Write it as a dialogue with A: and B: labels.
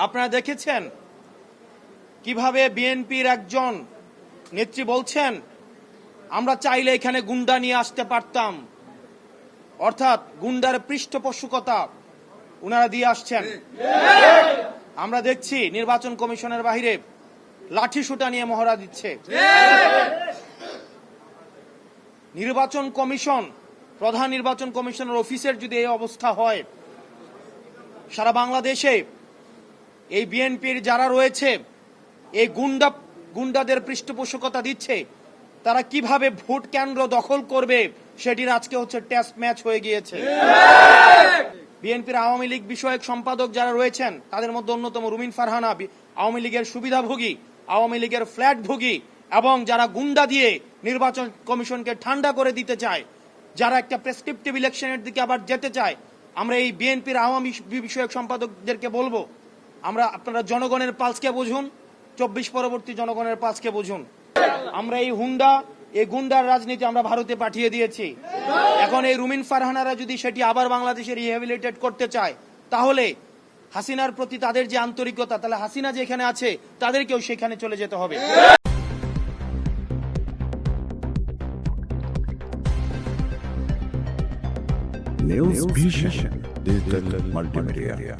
A: আপনারা দেখেছেন কিভাবে বিএনপির একজন নেত্রী বলছেন আমরা চাইলে এখানে গুন্ডা নিয়ে আসতে পারতাম, অর্থাৎ গুন্ডার পৃষ্ঠপোষকতা উনারা দিয়ে আসছেন। আমরা দেখছি নির্বাচন কমিশনের বাইরে লাঠিসোঁটা নিয়ে মহড়া দিচ্ছে। নির্বাচন কমিশন, প্রধান নির্বাচন কমিশনের অফিসের যদি এই অবস্থা হয়, সারা বাংলাদেশে এই বিএনপির যারা রয়েছে এই গুন্ডাদের পৃষ্ঠপোষকতা দিচ্ছে, তারা কিভাবে ভোট কেন্দ্র দখল করবে সেটির আজকে হচ্ছে টেস্ট ম্যাচ হয়ে গিয়েছে। বিএনপির আওয়ামী লীগ বিষয়ক সম্পাদক যারা রয়েছেন তাদের মধ্যে অন্যতম রুমিন ফারহানা আওয়ামী লীগের সুবিধাভোগী, আওয়ামী লীগের ফ্ল্যাটভোগী এবং যারা গুন্ডা দিয়ে নির্বাচন কমিশনকে ঠান্ডা করে দিতে চায়, যারা একটা প্রেসক্রিপটিভ ইলেকশনের দিকে আবার যেতে চায়, আমরা এই বিএনপির আওয়ামী বিষয়ক সম্পাদকদেরকে বলবো আপনারা জনগণের পালসকে বুঝুন, 24 পরবর্তী জনগণের পালসকে বুঝুন। আমরা এই গুন্ডার রাজনীতি আমরা ভারতে পাঠিয়ে দিয়েছি। এখন এই রুমিন ফারহানারা যদি সেটি আবার বাংলাদেশে রিহ্যাবিলিটেট করতে চায়, তাহলে হাসিনার প্রতি তাদের যে আন্তরিকতা, তাহলে হাসিনা যেখানে আছে তাদেরকেও সেখানে চলে যেতে হবে।
B: News Vision Digital Multimedia.